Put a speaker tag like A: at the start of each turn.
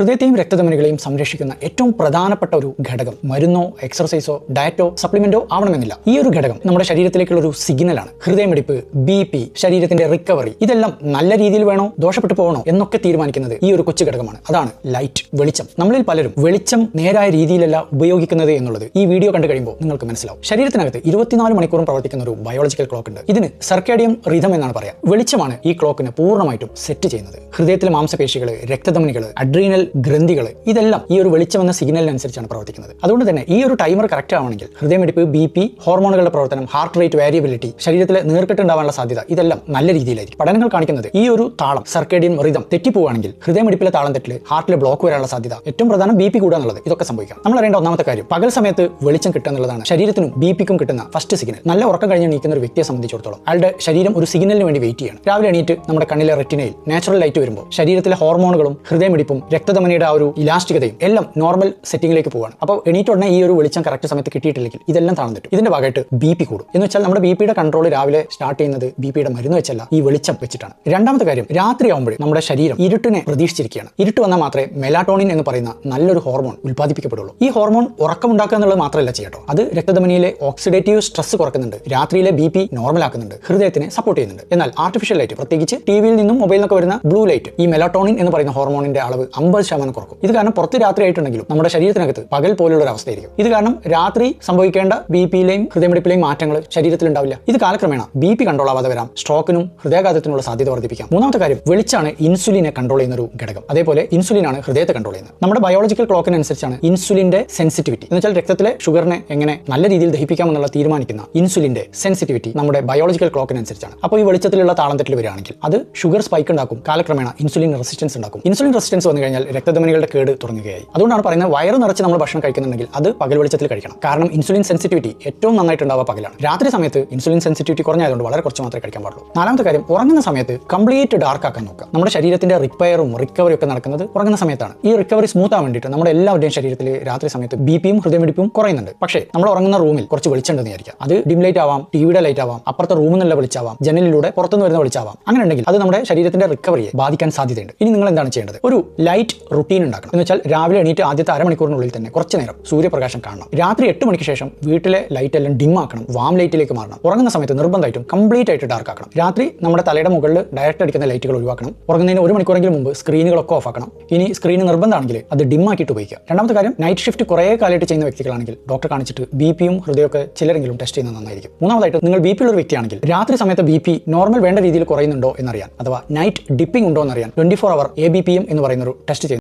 A: ഹൃദയത്തെയും രക്തധമനികളെയും സംരക്ഷിക്കുന്ന ഏറ്റവും പ്രധാനപ്പെട്ട ഒരു ഘടകം മരുന്നോ എക്സർസൈസോ ഡയറ്റോ സപ്ലിമെന്റോ ആവണമെന്നില്ല. ഈ ഒരു ഘടകം നമ്മുടെ ശരീരത്തിലേക്കുള്ള ഒരു സിഗ്നലാണ്. ഹൃദയമിടിപ്പ്, BP, ശരീരത്തിന്റെ റിക്കവറി, ഇതെല്ലാം നല്ല രീതിയിൽ വേണോ ദോഷപ്പെട്ടു പോകണോ എന്നൊക്കെ തീരുമാനിക്കുന്നത് ഈ ഒരു കൊച്ചു ഘടകമാണ്. അതാണ് ലൈറ്റ്, വെളിച്ചം. നമ്മളിൽ പലരും വെളിച്ചം നേരായ രീതിയിലല്ല ഉപയോഗിക്കുന്നത് എന്നുള്ളത് ഈ വീഡിയോ കണ്ടു കഴിയുമ്പോൾ നിങ്ങൾക്ക് മനസ്സിലാവും. ശരീരത്തിനകത്ത് 24 മണിക്കൂറും പ്രവർത്തിക്കുന്ന ഒരു ബയോളജിക്കൽ ക്ലോക്ക് ഉണ്ട്. ഇതിന് സർക്കേഡിയം റിതം എന്നാണ് പറയാം. വെളിച്ചമാണ് ഈ ക്ലോക്കിനെ പൂർണ്ണമായിട്ടും സെറ്റ് ചെയ്യുന്നത്. ഹൃദയത്തിലെ മാംസപേശികൾ, രക്തധമനികൾ, അഡ്രീനൽ ഗ്രന്ഥികൾ, ഇതെല്ലാം ഈ ഒരു വെളിച്ചം എന്ന സിഗ്നലിനനുസരിച്ചാണ് പ്രവർത്തിക്കുന്നത്. അതുകൊണ്ട് തന്നെ ഈ ഒരു ടൈമർ കറക്റ്റ് ആവണമെങ്കിൽ ഹൃദയമിടിപ്പ്, BP, ഹോർമോണുകളുടെ പ്രവർത്തനം, ഹാർട്ട് റേറ്റ് വേരിയബിലിറ്റി, ശരീരത്തിലെ നീർക്കെട്ട് ഉണ്ടാവാനുള്ള സാധ്യത, ഇതെല്ലാം നല്ല രീതിയിലായിരിക്കും. പഠനങ്ങൾ കാണിക്കുന്നത് ഈ ഒരു താളം സർക്കേഡിയം റിതം തെറ്റിപ്പോവുകയാണെങ്കിൽ ഹൃദയമിടിപ്പിലെ താളം തെറ്റിൽ ഹാർട്ടിലെ ബ്ലോക്ക് വരാനുള്ള സാധ്യത, ഏറ്റവും പ്രധാനം BP കൂടുക എന്നുള്ളത്, ഇതൊക്കെ സംഭവിക്കാം. നമ്മൾ അറിയേണ്ട ഒന്നാമത്തെ കാര്യം പകൽ സമയത്ത് വെളിച്ചം കിട്ടുക എന്നുള്ളതാണ് ശരീരത്തിനും BPക്കും കിട്ടുന്ന ഫസ്റ്റ് സിഗ്നൽ. നല്ല ഉറക്കം കഴിഞ്ഞ് എണീക്കുന്ന ഒരു വ്യക്തിയെ സംബന്ധിച്ചിടത്തോളം അയാളുടെ ശരീരം ഒരു സിഗ്നലിന് വേണ്ടി വെയിറ്റ് ചെയ്യണം. രാവിലെ എണീറ്റ് നമ്മുടെ കണ്ണിലെ റെറ്റിനയിൽ നാച്ചുറൽ ലൈറ്റ് വരുമ്പോൾ ശരീരത്തിലെ ഹോർമോണുകളും ഹൃദയമിടിപ്പും രക്തധമനിയുടെ ആ ഒരു ഇലാസ്റ്റികതയും എല്ലാം നോർമൽ സെറ്റിംഗിലേക്ക് പോവാണ്. അപ്പോൾ എണീറ്റ് ഉടനെ ഈ ഒരു വെളിച്ചം കറക്റ്റ് സമയത്ത് കിട്ടിയിട്ടില്ലെങ്കിൽ ഇതെല്ലാം താളം തെറ്റും. ഇതിന്റെ ഭാഗമായിട്ട് BP കൂടും. എന്ന് വെച്ചാൽ നമ്മുടെ BPയുടെ കൺട്രോൾ രാവിലെ സ്റ്റാർട്ട് ചെയ്യുന്നത് BPയുടെ മരുന്ന് വെച്ചല്ല, ഈ വെളിച്ചം വെച്ചിട്ടാണ്. രണ്ടാമത്തെ കാര്യം, രാത്രിയാവുമ്പോൾ നമ്മുടെ ശരീരം ഇരുട്ടിനെ പ്രതീക്ഷിച്ചിരിക്കുകയാണ്. ഇരുട്ട് വന്നാൽ മാത്രമേ മെലാറ്റോണിൻ എന്ന് പറയുന്ന നല്ലൊരു ഹോർമോൺ ഉൽപ്പാദിപ്പിക്കപ്പെടുള്ളൂ. ഈ ഹോർമോൺ ഉറക്കമുണ്ടാക്കുക എന്നുള്ളത് മാത്രമല്ല ചെയ്യട്ടോ, അത് രക്തധമനിയിലെ ഓക്സിഡേറ്റീവ് സ്ട്രെസ് കുറക്കുന്നുണ്ട്, രാത്രിയിലെ BP നോർമൽ ആക്കുന്നുണ്ട്, ഹൃദയത്തിനെ സപ്പോർട്ട് ചെയ്യുന്നുണ്ട്. എന്നാൽ ആർട്ടിഫിഷ്യൽ ലൈറ്റ്, പ്രത്യേകിച്ച് ടിവിയിൽ നിന്നും മൊബൈലിൽ നിന്നൊക്കെ വരുന്ന ബ്ലൂ ലൈറ്റ്, ഈ മെലാറ്റോണിൻ എന്ന് പറയുന്ന ഹോർമോണിന്റെ അളവ് 50% കുറക്കും. ഇത് കാരണം പുറത്ത് രാത്രി ആയിട്ടുണ്ടെങ്കിലും നമ്മുടെ ശരീരത്തിനകത്ത് പകൽ പോലുള്ള ഒരു അവസ്ഥയായിരിക്കും. ഇത് കാരണം രാത്രി സംഭവിക്കേണ്ട BPയിലെയും ഹൃദയമിടിപ്പിലെയും മാറ്റങ്ങൾ ശരീരത്തിൽ ഉണ്ടാവില്ല. ഇത് കാലക്രമേണ BP കൺട്രോൾ ആവാതെ വരാം, സ്ട്രോക്കിനും ഹൃദയാഘാതത്തിനുള്ള സാധ്യത വർദ്ധിപ്പിക്കാം. മൂന്നാമത്തെ കാര്യം, വെളിച്ചാണ് ഇൻസുലിനെ കൺട്രോൾ ചെയ്യുന്ന ഒരു ഘടകം. അതേപോലെ ഇൻസുലിനാണ് ഹൃദയത്തെ കൺട്രോൾ ചെയ്യുന്നത്. നമ്മുടെ ബയോളജിക്കൽ ക്ലോക്കിനനുസരിച്ചാണ് ഇൻസുലിന്റെ സെൻസിറ്റിവിറ്റി, എന്ന് വെച്ചാൽ രക്തത്തിലെ ഷുഗറിനെ എങ്ങനെ നല്ല രീതിയിൽ ദഹിപ്പിക്കാമെന്നുള്ള തീരുമാനിക്കുന്ന ഇൻസുലിന്റെ സെൻസിറ്റിവിറ്റി നമ്മുടെ ബയോളജിക്കൽ ക്ലോക്കിനനുസരിച്ചാണ്. അപ്പോൾ ഈ വെളിച്ചത്തിലുള്ള താളം തെറ്റിൽ വരികയാണെങ്കിൽ അത് ഷുഗർ സ്പൈക്ക് ഉണ്ടാക്കും, കാലക്രമേണ ഇൻസുലിൻ റെസിസ്റ്റൻസ് ഉണ്ടാക്കും. ഇൻസുലിൻ റെസിസ്റ്റൻസ് വന്നു കഴിഞ്ഞാൽ രക്തധമനികളുടെ കേട് തുടങ്ങുകയായി. അതുകൊണ്ടാണ് പറയുന്നത് വയറ് നിറച്ച് നമ്മൾ ഭക്ഷണം കഴിക്കുന്നുണ്ടെങ്കിൽ അത് പകൽ വെളിച്ചത്തിൽ കഴിക്കണം. കാരണം ഇൻസുലിൻ സെൻസിറ്റിവിറ്റി ഏറ്റവും നന്നായിട്ടുണ്ടാവുക പകലാണ്. രാത്രി സമയത്ത് ഇൻസുലിൻ സെൻസിറ്റിവിറ്റി കുറഞ്ഞായതുകൊണ്ട് വളരെ കുറച്ച് മാത്രമേ കഴിക്കാൻ പാടുള്ളൂ. നാലാമത്തെ കാര്യം, ഉറങ്ങുന്ന സമയത്ത് കംപ്ലീറ്റ് ഡാർക്ക് ആക്കാൻ നോക്കുക. നമ്മുടെ ശരീരത്തിന്റെ റിപ്പയറും റിക്കവറി ഒക്കെ നടക്കുന്നത് ഉറങ്ങുന്ന സമയത്താണ്. ഈ റിക്കവറി സ്മൂത്ത് ആവാൻ വേണ്ടിയിട്ട് നമ്മുടെ എല്ലാവരുടെയും ശരീരത്തിൽ രാത്രി സമയത്ത് BPയും ഹൃദയമിടിപ്പും കുറയുന്നുണ്ട്. പക്ഷേ നമ്മൾ ഉറങ്ങുന്ന റൂമിൽ കുറച്ച് വെളിച്ചമുണ്ടെന്ന് വിചാരിക്കുക. അത് ഡിം ലൈറ്റ് ആവാം, ടിവിയുടെ ലൈറ്റ് ആവാം, അപ്പുറത്തെ റൂമിൽ നിന്നുള്ള വെളിച്ചാവാം, ജനലിലൂടെ പുറത്തുനിന്ന് വരുന്ന വെളിച്ചാവാം. അങ്ങനെ ഉണ്ടെങ്കിൽ അത് നമ്മുടെ ശരീരത്തിന്റെ റിക്കവറിയെ ബാധിക്കാൻ സാധ്യതയുണ്ട്. ഇനി നിങ്ങൾ എന്താണ് ചെയ്യേണ്ടത്? ഒരു ലൈറ്റ് റുട്ടീൻ ഉണ്ടാക്കണം. എന്ന് വെച്ചാൽ രാവിലെ എണീറ്റ് ആദ്യത്തെ അരമണിക്കൂറിനുള്ളിൽ തന്നെ കുറച്ച് നേരം സൂര്യപ്രകാശം കാണണം. രാത്രി 8 മണിക്ക് ശേഷം വീട്ടിലെ ലൈറ്റ് എല്ലാം ഡിം ആക്കണം, വാം ലൈറ്റിലേക്ക് മാറണം. ഉറങ്ങുന്ന സമയത്ത് നിർബന്ധമായിട്ടും കംപ്ലീറ്റ് ആയിട്ട് ഡാർക്ക് ആക്കണം. രാത്രി നമ്മുടെ തലയുടെ മുകളിൽ ഡയറക്റ്റ് അടിക്കുന്ന ലൈറ്റുകൾ ഒഴിവാക്കണം. ഉറങ്ങുന്നതിന് 1 മണിക്കൂറെങ്കിലും മുമ്പ് സ്ക്രീനുകളൊക്കെ ഓഫ് ആക്കണം. ഇനി സ്ക്രീൻ നിർബന്ധമാണെങ്കിൽ അത് ഡിം ആക്കിയിട്ട് ഉപയോഗിക്കുക. രണ്ടാമത്തെ കാര്യം, നൈറ്റ് ഷിഫ്റ്റ് കുറേ കാലമായിട്ട് ചെയ്യുന്ന വ്യക്തികളാണെങ്കിൽ ഡോക്ടറെ കാണിച്ചിട്ട് BPയും ഹൃദയമൊക്കെ ചിലരെങ്കിലും ടെസ്റ്റ് ചെയ്യുന്നത് നന്നായിരിക്കും. മൂന്നാമതായിട്ട്, നിങ്ങൾ BP ഉള്ള ഒരു വ്യക്തിയാണെങ്കിൽ രാത്രി സമയത്ത് BP നോർമൽ വേണ്ട രീതിയിൽ കുറയുന്നുണ്ടോ എന്നറിയാൻ, അഥവാ നൈറ്റ് ഡിപ്പിംഗ് ഉണ്ടോ എന്നറിയാൻ 24 hour ABPM എന്ന് പറയുന്ന ഒരു ടെസ്റ്റ്